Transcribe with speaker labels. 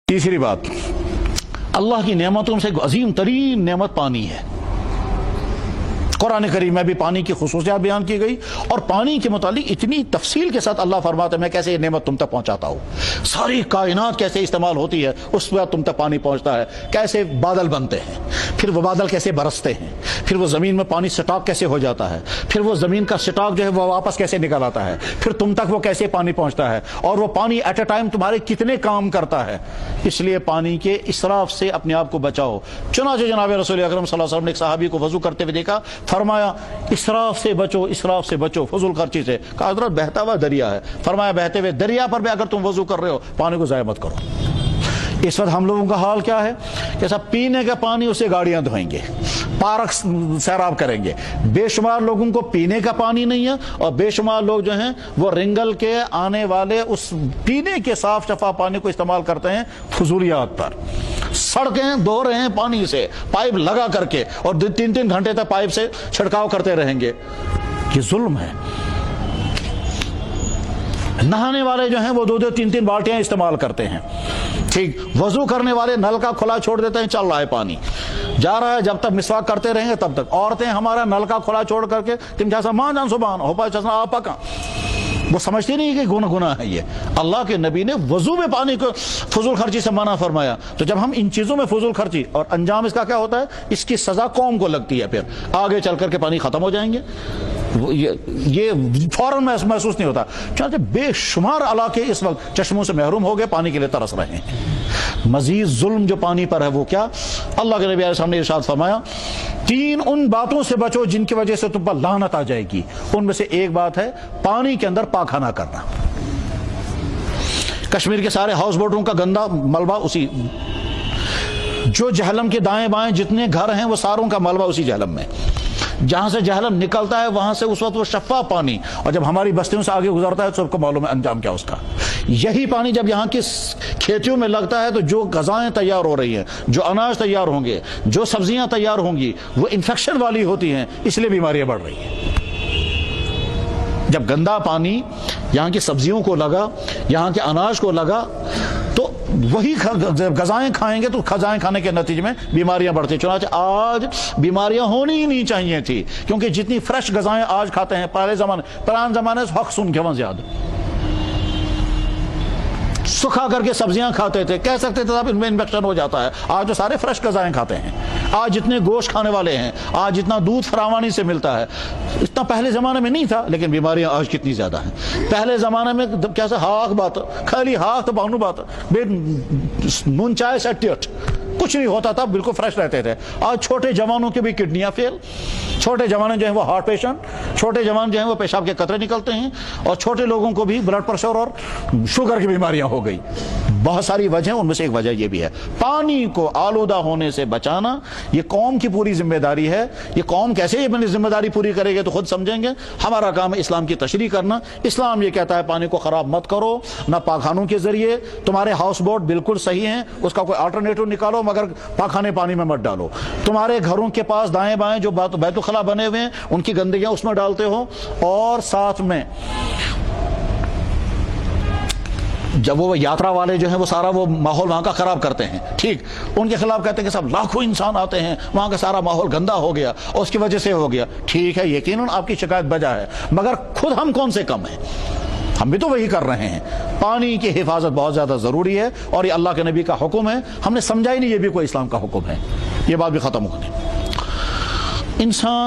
Speaker 1: تیسری بات، اللہ کی نعمتوں سے عظیم ترین نعمت پانی ہے۔ قرآن کریم میں بھی پانی کی خصوصیات بیان کی گئی، اور پانی کے متعلق اتنی تفصیل کے ساتھ اللہ فرماتا ہے میں کیسے یہ نعمت تم تک پہنچاتا ہوں، ساری کائنات کیسے استعمال ہوتی ہے اس وقت تم تک پانی پہنچتا ہے، کیسے بادل بنتے ہیں، پھر وہ بادل کیسے برستے ہیں، پھر وہ زمین میں پانی سٹاک کیسے ہو جاتا ہے، پھر وہ زمین کا سٹاک جو ہے وہ واپس کیسے نکل آتا ہے، پھر تم تک وہ کیسے پانی پہنچتا ہے، اور وہ پانی ایٹ اے ٹائم تمہارے کتنے کام کرتا ہے۔ اس لیے پانی کے اسراف سے اپنے آپ کو بچاؤ۔ چنانچہ جناب رسول اکرم صلی اللہ علیہ وسلم نے ایک صحابی کو وضو کرتے ہوئے دیکھا، فرمایا اسراف سے بچو، اسراف سے بچو، فضول خرچی سے۔ کہا حضرت بہتا ہوا دریا ہے، فرمایا بہتے ہوئے دریا پر بھی اگر تم وضو کر رہے ہو پانی کو ضائع مت کرو۔ اس وقت ہم لوگوں کا حال کیا ہے کہ سب پینے کا پانی اسے گاڑیاں دھوئیں گے، پارک سیراب کریں گے، بے شمار لوگوں کو پینے کا پانی نہیں ہے، اور بے شمار لوگ جو ہیں وہ رنگل کے آنے والے اس پینے کے صاف شفاف پانی کو استعمال کرتے ہیں فضولیات پر۔ سڑکیں دھو رہے ہیں پانی سے پائپ لگا کر کے، اور 3 گھنٹے تک پائپ سے چھڑکاؤ کرتے رہیں گے۔ یہ ظلم ہے۔ نہانے والے جو ہیں وہ 2 3 بالٹیاں استعمال کرتے ہیں، ٹھیک، وضو کرنے والے نل کا کھلا چھوڑ دیتے ہیں، چل رہا ہے پانی جا رہا ہے، جب تک مسواک کرتے رہیں گے تب تک۔ عورتیں ہمارا نل کا کھلا چھوڑ کر کے تم جیسا ماں جان سبحان ہو پائے چسنا آپ کا، وہ سمجھتی نہیں کہ گناہ ہے یہ۔ اللہ کے نبی نے وضو میں پانی کو فضول خرچی سے منع فرمایا، تو جب ہم ان چیزوں میں فضول خرچی، اور انجام اس کا کیا ہوتا ہے، اس کی سزا قوم کو لگتی ہے، پھر آگے چل کر کے پانی ختم ہو جائیں گے، یہ فوراً محسوس نہیں ہوتا۔ چنانچہ بے شمار علاقے اس وقت چشموں سے محروم ہو گئے، پانی کے لیے ترس رہے ہیں۔ مزید ظلم جو پانی پر ہے وہ کیا، اللہ کے نبی علیہ السلام نے ارشاد فرمایا 3 ان باتوں سے بچو جن کی وجہ سے تم پر لعنت آ جائے گی۔ ان میں سے ایک بات ہے پانی کے اندر پاخانہ کرنا۔ کشمیر کے سارے ہاؤس بوٹوں کا گندا ملبہ اسی، جو جہلم کے دائیں بائیں جتنے گھر ہیں وہ ساروں کا ملبہ اسی جہلم میں، جہاں سے جہلم نکلتا ہے وہاں سے اس وقت وہ شفاف پانی، اور جب ہماری بستیوں سے آگے گزرتا ہے تو سب کو معلوم ہے انجام کیا اس کا۔ یہی پانی جب یہاں کی کھیتیوں میں لگتا ہے تو جو غذائیں تیار ہو رہی ہیں، جو اناج تیار ہوں گے، جو سبزیاں تیار ہوں گی، وہ انفیکشن والی ہوتی ہیں، اس لیے بیماریاں بڑھ رہی ہیں۔ جب گندا پانی یہاں کی سبزیوں کو لگا، یہاں کے اناج کو لگا، تو وہی غذائیں کھائیں گے تو غذائیں کھانے کے نتیجے میں بیماریاں بڑھتی ہیں۔ چنانچہ آج بیماریاں ہونی ہی نہیں چاہیے تھی، کیونکہ جتنی فریش غذائیں آج کھاتے ہیں، پرانے زمانے سے حق سن کے وہاں زیادہ سکھا کر کے سبزیاں کھاتے تھے، کہہ سکتے تھے صاحب ان میں انفیکشن ہو جاتا ہے۔ آج تو سارے فریش غذائیں کھاتے ہیں، آج جتنے گوشت کھانے والے ہیں، آج جتنا دودھ فراوانی سے ملتا ہے، اتنا پہلے زمانے میں نہیں تھا، لیکن بیماریاں آج کتنی زیادہ ہیں۔ پہلے زمانے میں کیسے ہاک بات، خالی ہاک تو بانو بات، بے نون چائے سٹیٹ کچھ نہیں ہوتا تھا، بالکل فریش رہتے تھے۔ آج چھوٹے جوانوں کی بھی کڈنیاں فیل، چھوٹے جوان جو ہیں وہ ہارٹ پیشنٹ، چھوٹے جوان جو ہیں وہ پیشاب کے قطرے نکلتے ہیں، اور چھوٹے لوگوں کو بھی بلڈ پریشر اور شوگر کی بیماریاں ہو گئی۔ بہت ساری وجہ ہیں، ان میں سے ایک وجہ یہ بھی ہے۔ پانی کو آلودہ ہونے سے بچانا یہ قوم کی پوری ذمہ داری ہے۔ یہ قوم کیسے یہ ذمہ داری پوری کرے گی تو خود سمجھیں گے۔ ہمارا کام ہے اسلام کی تشریح کرنا۔ اسلام یہ کہتا ہے پانی کو خراب مت کرو، نہ پاخانوں کے ذریعے، تمہارے ہاؤس بوٹ بالکل صحیح ہیں، اس کا کوئی آلٹرنیٹو نکالو، مگر پاخانے پانی میں مت ڈالو۔ تمہارے گھروں کے پاس دائیں بائیں جو بیت الخلا بنے ہوئے ہیں ان کی گندگیاں اس میں ڈالتے ہو، اور ساتھ میں جب وہ یاترا والے جو ہیں وہ سارا وہ ماحول وہاں کا خراب کرتے ہیں، ٹھیک، ان کے خلاف کہتے ہیں کہ صاحب لاکھوں انسان آتے ہیں، وہاں کا سارا ماحول گندا ہو گیا اور اس کی وجہ سے ہو گیا، ٹھیک ہے، یقیناً آپ کی شکایت بجا ہے، مگر خود ہم کون سے کم ہیں؟ ہم بھی تو وہی کر رہے ہیں۔ پانی کی حفاظت بہت زیادہ ضروری ہے، اور یہ اللہ کے نبی کا حکم ہے، ہم نے سمجھا ہی نہیں یہ بھی کوئی اسلام کا حکم ہے۔ یہ بات بھی ختم ہو گئی۔ انسان